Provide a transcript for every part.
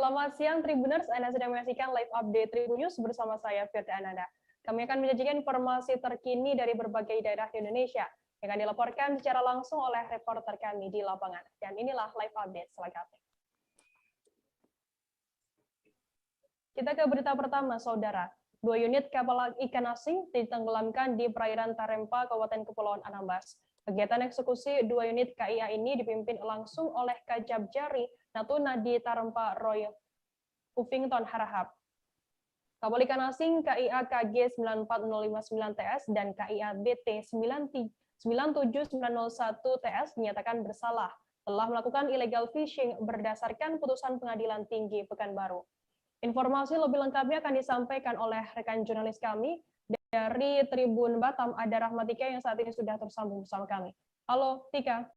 Selamat siang Tribuners, Anda sedang menyaksikan live update Tribun News bersama saya Firda Ananda. Kami akan menyajikan informasi terkini dari berbagai daerah di Indonesia yang akan dilaporkan secara langsung oleh reporter kami di lapangan. Dan inilah live update selengkapnya. Kita ke berita pertama, Saudara. 2 unit kapal ikan asing ditenggelamkan di perairan Tarempa, Kabupaten Kepulauan Anambas. Kegiatan eksekusi 2 unit KIA ini dipimpin langsung oleh Kajab Jari Natuna di Tarempa Roy Huffington Harahap. Kapal ikan asing KIA KG 94059 TS dan KIA BT 97901 TS dinyatakan bersalah telah melakukan illegal fishing berdasarkan putusan Pengadilan Tinggi Pekanbaru. Informasi lebih lengkapnya akan disampaikan oleh rekan jurnalis kami dari Tribun Batam, ada Rahmatika yang saat ini sudah tersambung bersama kami. Halo, Tika.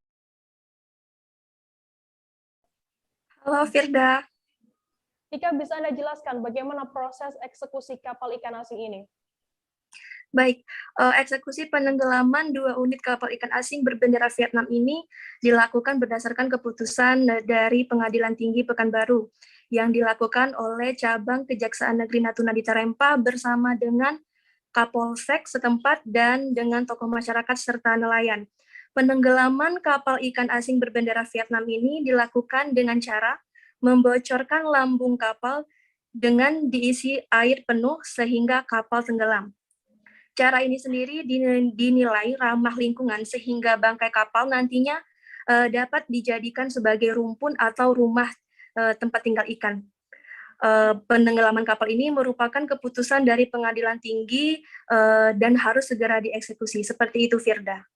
Halo, Firda. Tika, bisa Anda jelaskan bagaimana proses eksekusi kapal ikan asing ini? Baik, eksekusi penenggelaman 2 unit kapal ikan asing berbendera Vietnam ini dilakukan berdasarkan keputusan dari Pengadilan Tinggi Pekanbaru yang dilakukan oleh Cabang Kejaksaan Negeri Natuna di Tarempa bersama dengan Kapolsek setempat dan dengan tokoh masyarakat serta nelayan. Penenggelaman kapal ikan asing berbendera Vietnam ini dilakukan dengan cara membocorkan lambung kapal dengan diisi air penuh sehingga kapal tenggelam. Cara ini sendiri dinilai ramah lingkungan sehingga bangkai kapal nantinya dapat dijadikan sebagai rumpun atau rumah tempat tinggal ikan. Penenggelaman kapal ini merupakan keputusan dari Pengadilan Tinggi dan harus segera dieksekusi. Seperti itu, Firda.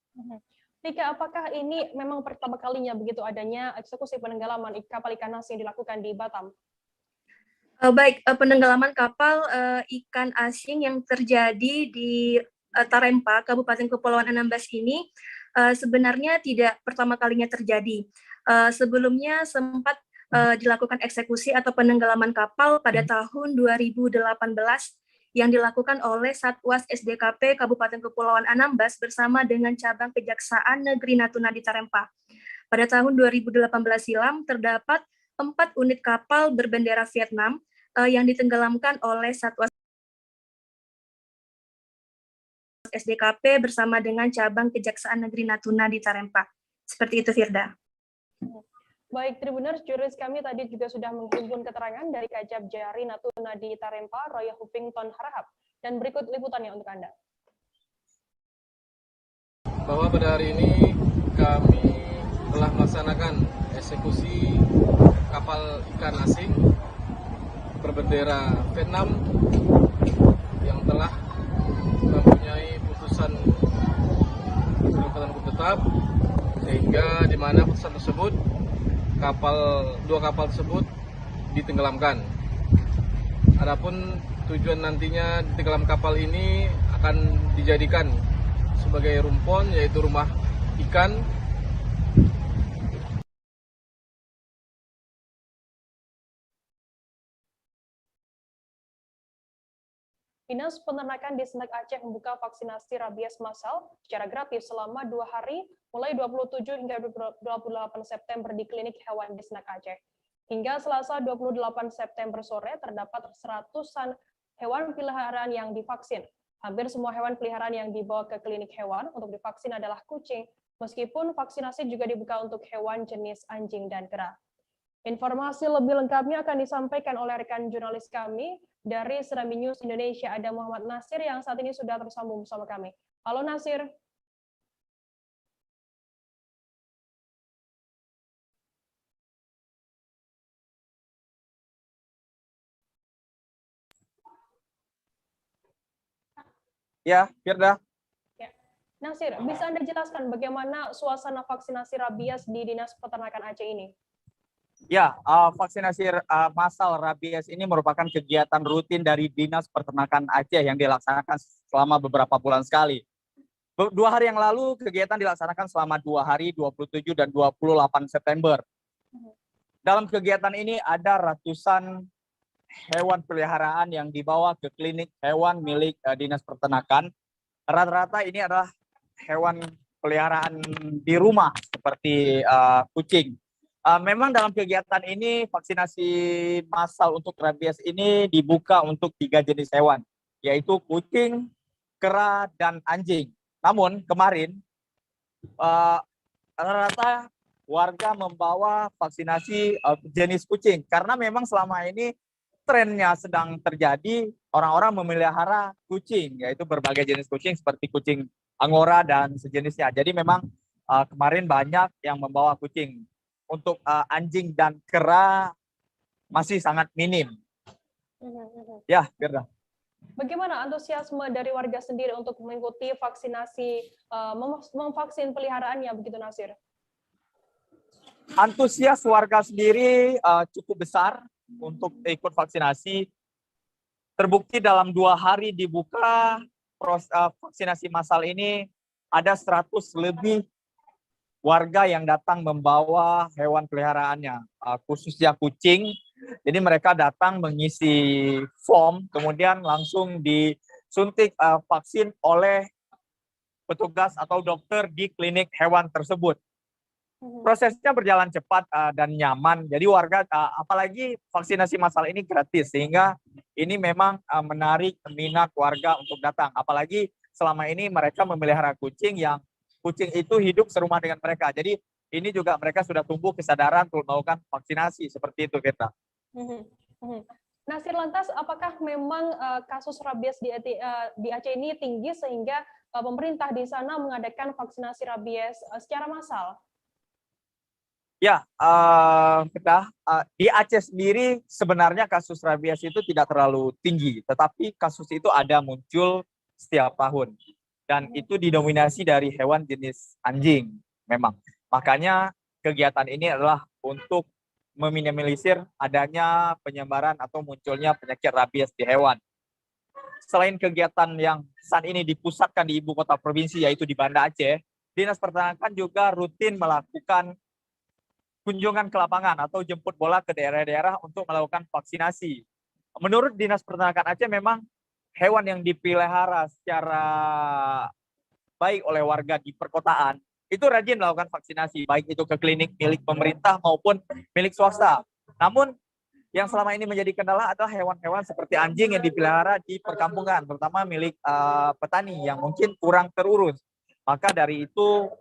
Tika, apakah ini memang pertama kalinya begitu adanya eksekusi penenggelaman kapal ikan asing dilakukan di Batam? Baik, penenggelaman kapal ikan asing yang terjadi di Tarempa, Kabupaten Kepulauan Anambas ini sebenarnya tidak pertama kalinya terjadi. Sebelumnya sempat dilakukan eksekusi atau penenggelaman kapal pada tahun 2018 yang dilakukan oleh Satwas SDKP Kabupaten Kepulauan Anambas bersama dengan Cabang Kejaksaan Negeri Natuna di Tarempa. Pada tahun 2018 silam terdapat 4 unit kapal berbendera Vietnam yang ditenggelamkan oleh Satwas SDKP bersama dengan Cabang Kejaksaan Negeri Natuna di Tarempa. Seperti itu, Firda. Baik, Tribuners, jurnalis kami tadi juga sudah menghimpun keterangan dari Kajab Jari Natuna di Tarempa, Roy Huffington Harahap. Dan berikut liputannya untuk Anda. Bahwa pada hari ini kami telah melaksanakan eksekusi kapal ikan asing berbendera Vietnam yang telah mempunyai putusan hukum tetap, sehingga di mana putusan tersebut dua kapal tersebut ditenggelamkan. Adapun tujuan nantinya tenggelam kapal ini akan dijadikan sebagai rumpun, yaitu rumah ikan. Dinas Peternakan di Senek Aceh membuka vaksinasi rabies massal secara gratis selama 2 hari, mulai 27 hingga 28 September di klinik hewan di Senek Aceh. Hingga Selasa 28 September sore, terdapat 100-an hewan peliharaan yang divaksin. Hampir semua hewan peliharaan yang dibawa ke klinik hewan untuk divaksin adalah kucing, meskipun vaksinasi juga dibuka untuk hewan jenis anjing dan kera. Informasi lebih lengkapnya akan disampaikan oleh rekan jurnalis kami dari Serambi News Indonesia, ada Muhammad Nasir yang saat ini sudah tersambung bersama kami. Halo Nasir. Ya, Firda. Ya. Nasir, bisa Anda jelaskan bagaimana suasana vaksinasi rabies di Dinas Peternakan Aceh ini? Ya, vaksinasi massal rabies ini merupakan kegiatan rutin dari Dinas Peternakan Aceh yang dilaksanakan selama beberapa bulan sekali. 2 hari yang lalu kegiatan dilaksanakan selama 2 hari, 27 dan 28 September. Dalam kegiatan ini ada ratusan hewan peliharaan yang dibawa ke klinik hewan milik Dinas Peternakan. Rata-rata ini adalah hewan peliharaan di rumah seperti kucing. Memang dalam kegiatan ini vaksinasi massal untuk rabies ini dibuka untuk 3 jenis hewan, yaitu kucing, kera, dan anjing. Namun kemarin rata-rata warga membawa vaksinasi jenis kucing karena memang selama ini trennya sedang terjadi orang-orang memelihara kucing, yaitu berbagai jenis kucing seperti kucing Angora dan sejenisnya. Jadi memang kemarin banyak yang membawa kucing. Untuk anjing dan kera masih sangat minim. Ya, Firda. Bagaimana antusiasme dari warga sendiri untuk mengikuti vaksinasi, memvaksin peliharaannya begitu, Nasir? Antusias warga sendiri cukup besar untuk ikut vaksinasi. Terbukti dalam 2 hari dibuka vaksinasi massal ini ada 100 lebih warga yang datang membawa hewan peliharaannya, khususnya kucing. Jadi mereka datang mengisi form, kemudian langsung disuntik vaksin oleh petugas atau dokter di klinik hewan tersebut. Prosesnya berjalan cepat dan nyaman. Jadi warga, apalagi vaksinasi massal ini gratis, sehingga ini memang menarik minat warga untuk datang. Apalagi selama ini mereka memelihara kucing yang kucing itu hidup serumah dengan mereka. Jadi ini juga mereka sudah tumbuh kesadaran untuk melakukan vaksinasi seperti itu, kita. Nasir, lantas apakah memang kasus rabies di Aceh ini tinggi sehingga pemerintah di sana mengadakan vaksinasi rabies secara massal? Ya, di Aceh sendiri sebenarnya kasus rabies itu tidak terlalu tinggi, tetapi kasus itu ada muncul setiap tahun. Dan itu didominasi dari hewan jenis anjing memang. Makanya kegiatan ini adalah untuk meminimalisir adanya penyebaran atau munculnya penyakit rabies di hewan. Selain kegiatan yang saat ini dipusatkan di ibu kota provinsi, yaitu di Banda Aceh, Dinas Peternakan juga rutin melakukan kunjungan ke lapangan atau jemput bola ke daerah-daerah untuk melakukan vaksinasi. Menurut Dinas Peternakan Aceh, memang hewan yang dipelihara secara baik oleh warga di perkotaan itu rajin melakukan vaksinasi, baik itu ke klinik milik pemerintah maupun milik swasta. Namun yang selama ini menjadi kendala adalah hewan-hewan seperti anjing yang dipelihara di perkampungan, terutama milik petani yang mungkin kurang terurus. Maka dari itu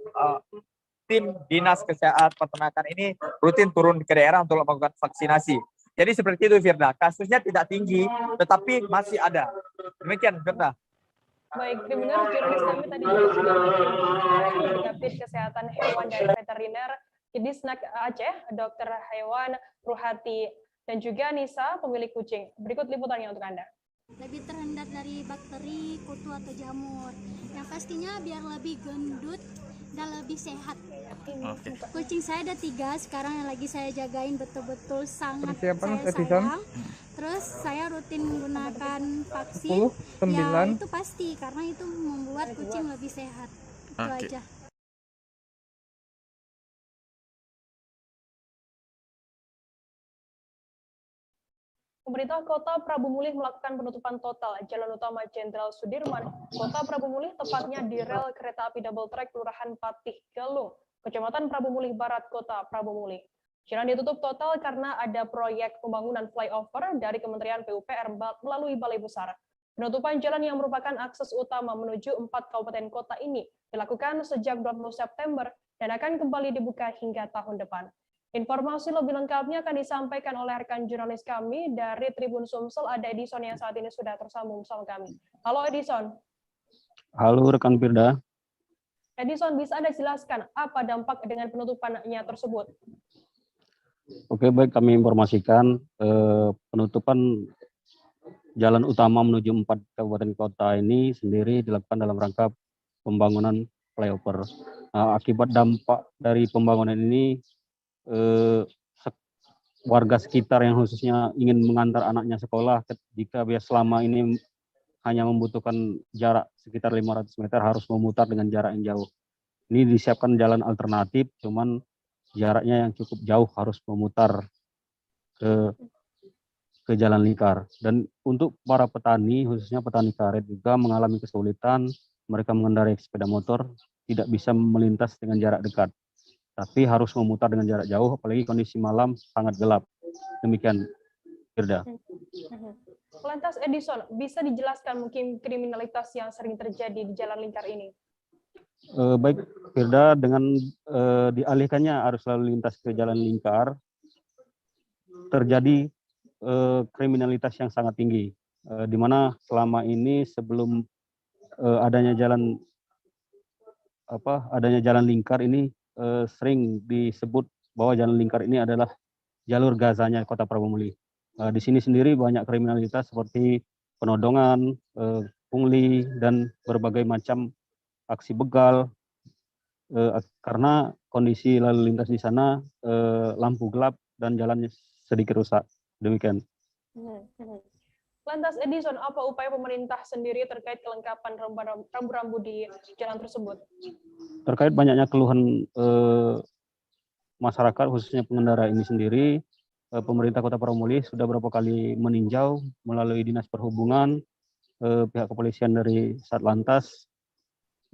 tim Dinas Kesehatan Peternakan ini rutin turun ke daerah untuk melakukan vaksinasi. Jadi seperti itu, Firda. Kasusnya tidak tinggi, tetapi masih ada. Demikian, Firda. Baik, benar, jurnalis kami tadi juga sudah berbincang dengan Kabid Kesehatan Hewan dan Veteriner Disnak Aceh, Dr. Hewan Ruhati, dan juga Nisa, pemilik kucing. Berikut liputannya untuk Anda. Lebih terhindar dari bakteri, kutu, atau jamur. Yang pastinya biar lebih gendut dan lebih sehat. Kucing saya ada 3 sekarang yang lagi saya jagain, betul-betul sangat saya sayang. Terus saya rutin menggunakan vaksin. 10, 9. Ya itu pasti karena itu membuat kucing lebih sehat. Itu aja. Pemerintah Kota Prabu Mulih melakukan penutupan total Jalan Utama Jenderal Sudirman, Kota Prabu Mulih, tepatnya di rel kereta api double track Kelurahan Patih Galung, Kecamatan Prabu Mulih Barat, Kota Prabu Mulih. Jalan ditutup total karena ada proyek pembangunan flyover dari Kementerian PUPR melalui Balai Besar. Penutupan jalan yang merupakan akses utama menuju 4 kabupaten kota ini dilakukan sejak 20 September dan akan kembali dibuka hingga tahun depan. Informasi lebih lengkapnya akan disampaikan oleh rekan jurnalis kami dari Tribun Sumsel, ada Edison yang saat ini sudah tersambung bersama kami. Halo Edison. Halo rekan Firda. Edison, bisa Anda jelaskan apa dampak dengan penutupannya tersebut? Oke, baik, kami informasikan penutupan jalan utama menuju 4 kabupaten kota ini sendiri dilakukan dalam rangka pembangunan flyover. Akibat dampak dari pembangunan ini, warga sekitar yang khususnya ingin mengantar anaknya sekolah, jika selama ini hanya membutuhkan jarak sekitar 500 meter, harus memutar dengan jarak yang jauh. Ini disiapkan jalan alternatif, cuman jaraknya yang cukup jauh, harus memutar ke jalan lingkar. Dan untuk para petani, khususnya petani karet juga mengalami kesulitan, mereka mengendarai sepeda motor tidak bisa melintas dengan jarak dekat. tapi harus memutar dengan jarak jauh, apalagi kondisi malam sangat gelap. Demikian, Firda. Lantas Edison, bisa dijelaskan mungkin kriminalitas yang sering terjadi di Jalan Lingkar ini? Baik, Firda, dengan dialihkannya arus lalu lintas ke Jalan Lingkar, terjadi kriminalitas yang sangat tinggi, di mana selama ini sebelum adanya jalan lingkar ini sering disebut bahwa jalan lingkar ini adalah jalur Gazanya Kota Prabu Muli. Di sini sendiri banyak kriminalitas seperti penodongan, pungli, dan berbagai macam aksi begal, karena kondisi lalu lintas di sana lampu gelap dan jalannya sedikit rusak. Demikian. Lantas Edison, apa upaya pemerintah sendiri terkait kelengkapan rambu-rambu di jalan tersebut? Terkait banyaknya keluhan masyarakat, khususnya pengendara ini sendiri, pemerintah Kota Prabu Muli sudah beberapa kali meninjau melalui Dinas Perhubungan, pihak kepolisian dari Satlantas.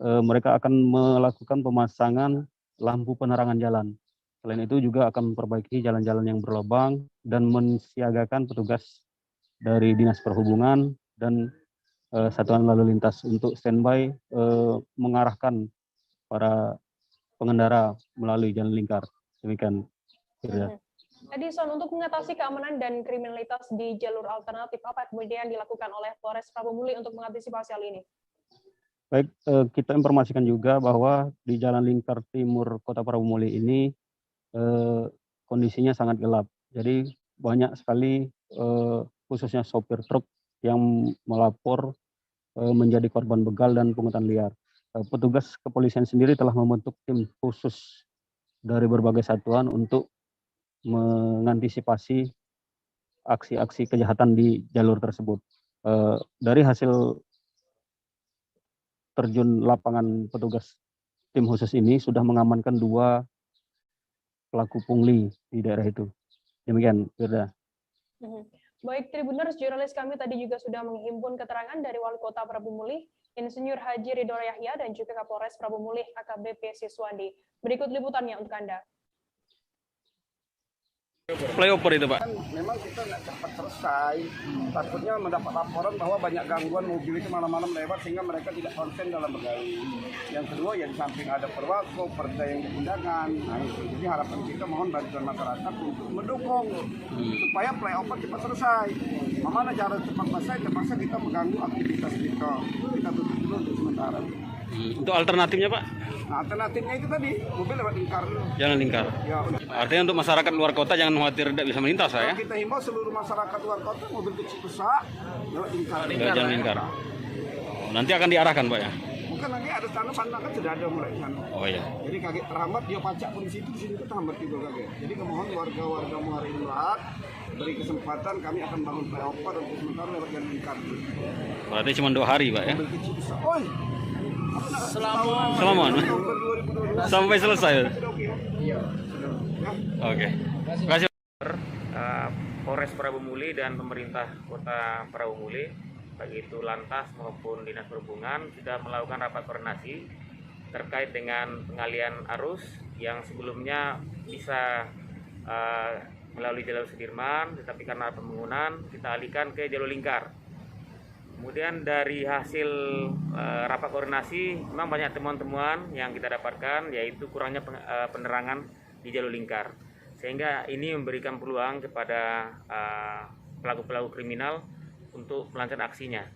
Mereka akan melakukan pemasangan lampu penerangan jalan. Selain itu juga akan memperbaiki jalan-jalan yang berlubang dan mensiagakan petugas dari Dinas Perhubungan dan Satuan Lalu Lintas untuk standby mengarahkan para pengendara melalui jalan lingkar. Demikian. Edison, untuk mengatasi keamanan dan kriminalitas di jalur alternatif, apa kemudian dilakukan oleh Polres Prabu Muli untuk mengantisipasi hal ini? Baik, kita informasikan juga bahwa di Jalan Lingkar Timur Kota Prabu Muli ini kondisinya sangat gelap. Jadi banyak sekali khususnya sopir truk yang melapor menjadi korban begal dan pungutan liar. Petugas kepolisian sendiri telah membentuk tim khusus dari berbagai satuan untuk mengantisipasi aksi-aksi kejahatan di jalur tersebut. Dari hasil terjun lapangan petugas tim khusus ini sudah mengamankan 2 pelaku pungli di daerah itu. Demikian, Firda. Baik, Tribuners, jurnalis kami tadi juga sudah menghimpun keterangan dari Wali Kota Prabu Muli, Insinyur Haji Ridho Yahya, dan juga Kapolres Prabu Muli, AKBP Siswandi. Berikut liputannya untuk Anda. Flyover itu, Pak. Memang kita nggak cepat selesai. Takutnya mendapat laporan bahwa banyak gangguan mobil itu malam-malam lewat sehingga mereka tidak konsen dalam bergaul. Yang kedua, ya di samping ada perwako, perda yang diundangkan. Nah itu. Jadi harapan kita mohon bantuan masyarakat untuk mendukung supaya flyover cepat selesai. Mana cara cepat selesai? Terpaksa kita mengganggu aktivitas kita. Kita tutup dulu untuk sementara. Untuk alternatifnya, Pak? Nah, alternatifnya itu tadi mobil lewat lingkar dulu. Jalan lingkar. Ya, Artinya untuk masyarakat luar kota jangan khawatir tidak bisa melintas, ya? kita himbau seluruh masyarakat luar kota mobil kecil besar lewat lingkar. Lewat jalan lingkar. Nanti akan diarahkan, Pak, ya? Bukan, nanti ada tanda pandang kan sudah ada mulai di sana. Oh iya. Jadi kaget terhambat dia pacak pun di situ kita terhambat juga kaget. Jadi kemohon warga-warga Muara Indohat beri kesempatan kami akan bangun flyover untuk sementara lewat jalan lingkar. Berarti cuma 2 hari, Pak, ya? Mobil kecil besar. Oi. Selamat. Sampai selesai. Iya. Oke. Terima kasih. Polres Prabu Muli dan pemerintah Kota Prabu Muli, baik itu Lantas maupun Dinas Perhubungan, sudah melakukan rapat koordinasi terkait dengan pengalian arus yang sebelumnya bisa melalui jalur Sudirman, tetapi karena pembangunan kita alihkan ke jalur lingkar. Kemudian dari hasil rapat koordinasi, memang banyak temuan-temuan yang kita dapatkan, yaitu kurangnya penerangan di jalur lingkar. Sehingga ini memberikan peluang kepada pelaku-pelaku kriminal untuk melancarkan aksinya.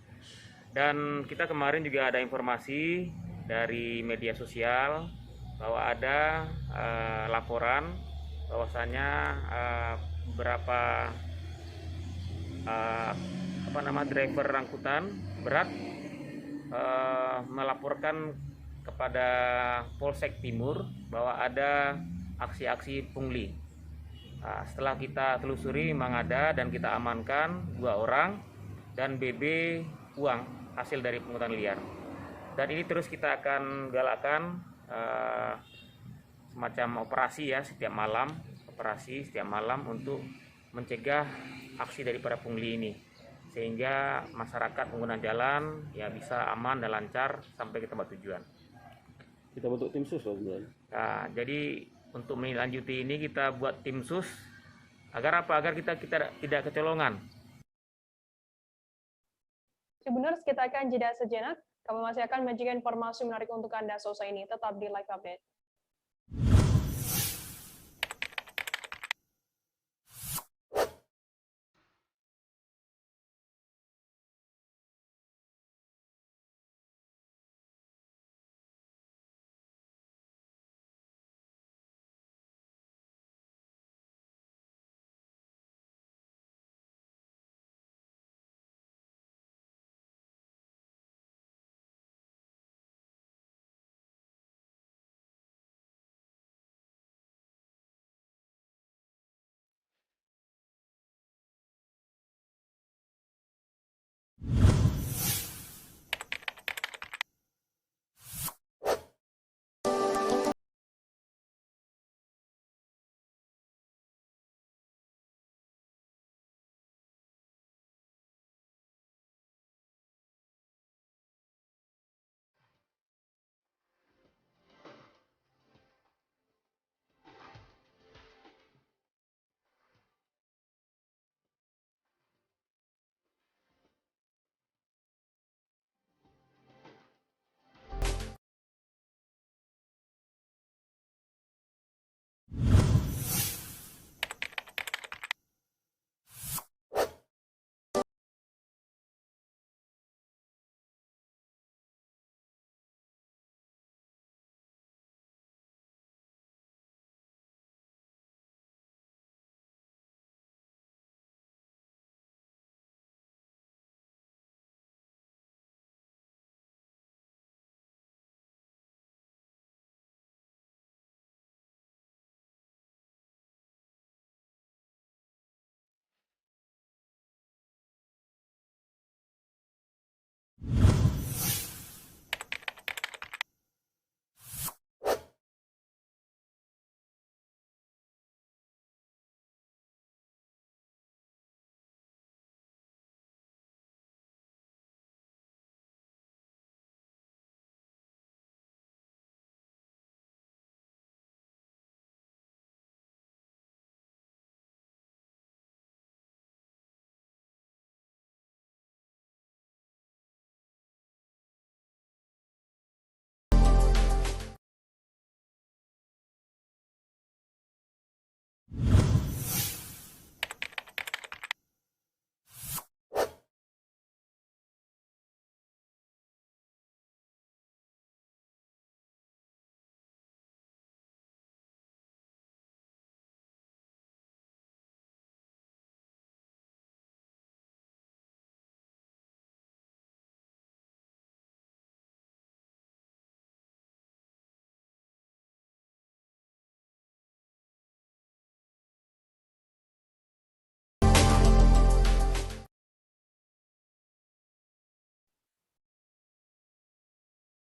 Dan kita kemarin juga ada informasi dari media sosial bahwa ada laporan bahwasanya beberapa driver angkutan berat melaporkan kepada Polsek Timur bahwa ada aksi-aksi pungli. Setelah kita telusuri memang ada dan kita amankan 2 orang dan BB uang hasil dari pungutan liar. Dan ini terus kita akan galakkan semacam operasi ya setiap malam untuk mencegah aksi dari para pungli ini, sehingga masyarakat pengguna jalan ya bisa aman dan lancar sampai ke tempat tujuan. Kita bentuk tim sus, Pak. Nah, jadi Untuk melanjuti ini kita buat tim sus agar apa? Agar kita tidak kecolongan. Tribuners, kita akan jeda sejenak. Kami masih akan menyajikan informasi menarik untuk Anda sore ini. Tetap di Live Update.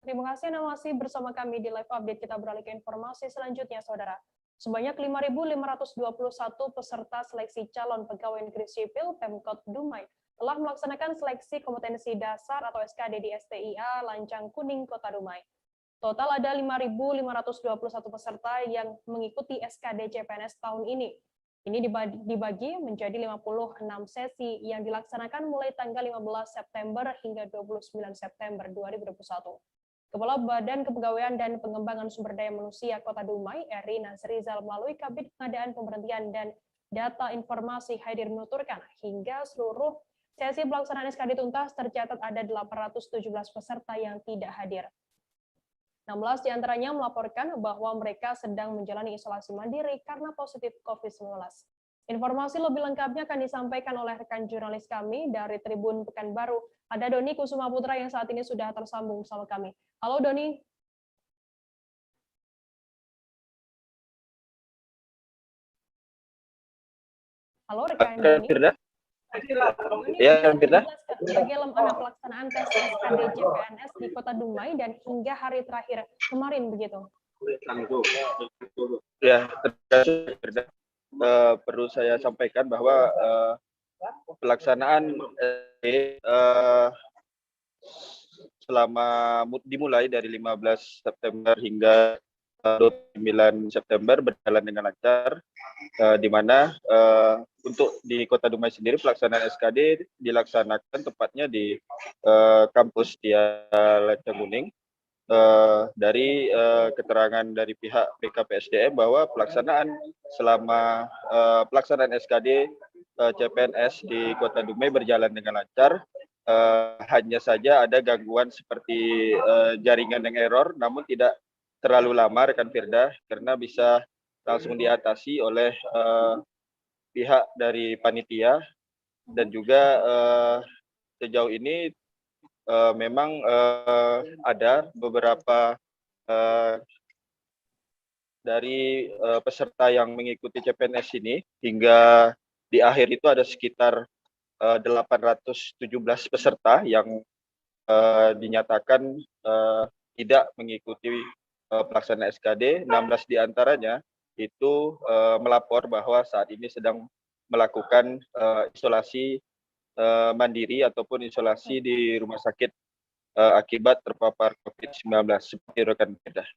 Terima kasih Anda masih bersama kami di Live Update. Kita beralih ke informasi selanjutnya, Saudara. Sebanyak 5.521 peserta seleksi calon pegawai negeri sipil Pemkot Dumai telah melaksanakan seleksi kompetensi dasar atau SKD di STIA Lancang Kuning, Kota Dumai. Total ada 5.521 peserta yang mengikuti SKD CPNS tahun ini. Ini dibagi menjadi 56 sesi yang dilaksanakan mulai tanggal 15 September hingga 29 September 2021. Kepala Badan Kepegawaian dan Pengembangan Sumber Daya Manusia Kota Dumai, Eri Nasrizal, melalui Kabid Pengadaan Pemberhentian dan Data Informasi Hadir menuturkan, hingga seluruh sesi pelaksanaan SKD tuntas tercatat ada 817 peserta yang tidak hadir. 16 diantaranya melaporkan bahwa mereka sedang menjalani isolasi mandiri karena positif COVID-19. Informasi lebih lengkapnya akan disampaikan oleh rekan jurnalis kami dari Tribun Pekanbaru. Ada Doni Kusuma Putra yang saat ini sudah tersambung bersama kami. Halo Doni. Halo rekan Doni. Ya, Firda. Bagaimana pelaksanaan tes SKD CPNS di Kota Dumai dan hingga hari terakhir kemarin begitu? Ya, terima kasih Firda. Perlu saya sampaikan bahwa pelaksanaan selama dimulai dari 15 September hingga 29 September berjalan dengan lancar, di mana untuk di Kota Dumai sendiri pelaksanaan SKD dilaksanakan tepatnya di kampus di Lancang Kuning. Dari keterangan dari pihak BKPSDM bahwa selama pelaksanaan SKD CPNS di Kota Dumai berjalan dengan lancar. Hanya saja ada gangguan seperti jaringan yang error, namun tidak terlalu lama rekan Firda, karena bisa langsung diatasi oleh pihak dari panitia, dan juga sejauh ini memang ada beberapa dari peserta yang mengikuti CPNS ini, hingga di akhir itu ada sekitar 817 peserta yang dinyatakan tidak mengikuti pelaksanaan SKD. 16 diantaranya itu melapor bahwa saat ini sedang melakukan isolasi mandiri ataupun isolasi di rumah sakit akibat terpapar COVID-19, seperti rekan kita.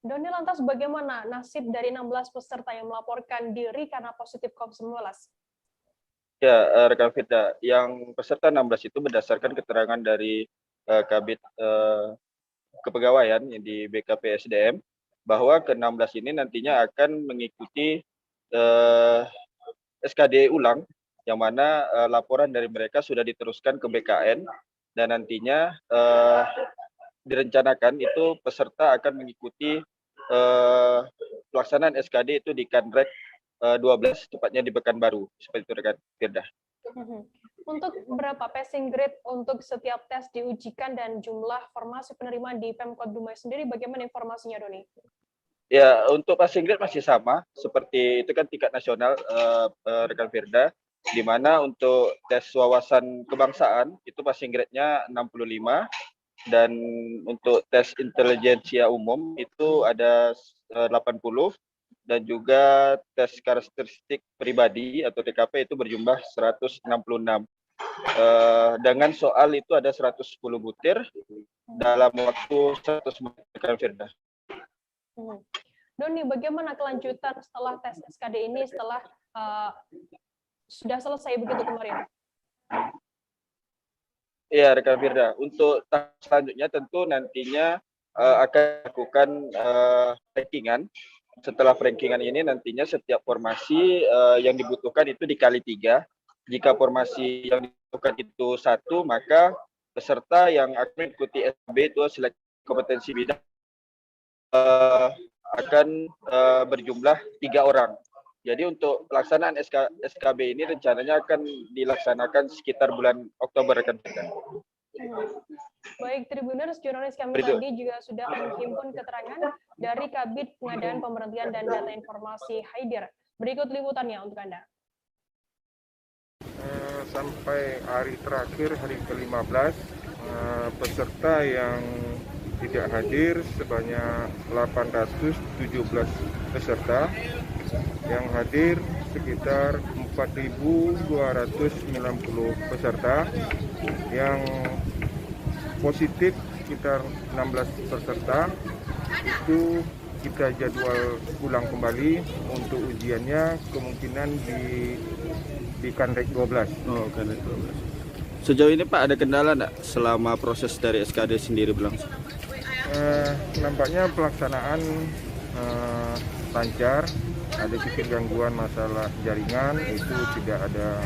Doni, lantas bagaimana nasib dari 16 peserta yang melaporkan diri karena positif COVID-19? Ya, rekan Firda, yang peserta 16 itu berdasarkan keterangan dari Kabid Kepegawaian di BKPSDM, bahwa ke-16 ini nantinya akan mengikuti SKD ulang, yang mana laporan dari mereka sudah diteruskan ke BKN, dan nantinya direncanakan itu peserta akan mengikuti pelaksanaan SKD itu di Kanrek 12, tepatnya di Pekanbaru, seperti itu rekan Firda. Untuk berapa passing grade untuk setiap tes diujikan dan jumlah formasi penerimaan di Pemkot Dumai sendiri, bagaimana informasinya, Doni? Ya, untuk passing grade masih sama, seperti itu kan tingkat nasional, rekan Firda, di mana untuk tes wawasan kebangsaan itu passing grade-nya 65, dan untuk tes intelijensia umum itu ada 80, dan juga tes karakteristik pribadi atau TKP itu berjumlah 166. Dengan soal itu ada 110 butir dalam waktu 100 menit, rekan Firda. Doni, bagaimana kelanjutan setelah tes SKD ini setelah sudah selesai begitu kemarin? Iya, rekan Firda. Untuk tahap selanjutnya tentu nantinya akan lakukan rankingan. Setelah rankingan ini nantinya setiap formasi yang dibutuhkan itu dikali 3. Jika formasi yang dibutuhkan itu 1, maka peserta yang akan mengikuti SKB itu seleksi kompetensi bidang akan berjumlah 3 orang. Jadi untuk pelaksanaan SKB ini rencananya akan dilaksanakan sekitar bulan Oktober, rekan Firda. Baik, Tribuners, jurnalis kami tadi juga sudah menghimpun keterangan dari Kabid Pengadaan Pemberhentian dan Data Informasi Haidir. Berikut liputannya untuk Anda. Sampai hari terakhir, hari ke-15, peserta yang tidak hadir sebanyak 817 peserta, yang hadir sekitar 4.290 peserta, yang positif sekitar 16 peserta. Itu kita jadwal ulang kembali untuk ujiannya, kemungkinan di Kanrek 12. Oh, Kanrek 12. Sejauh ini Pak, ada kendala enggak selama proses dari SKD sendiri berlangsung? Nampaknya pelaksanaan lancar, ada sedikit gangguan masalah jaringan, itu tidak ada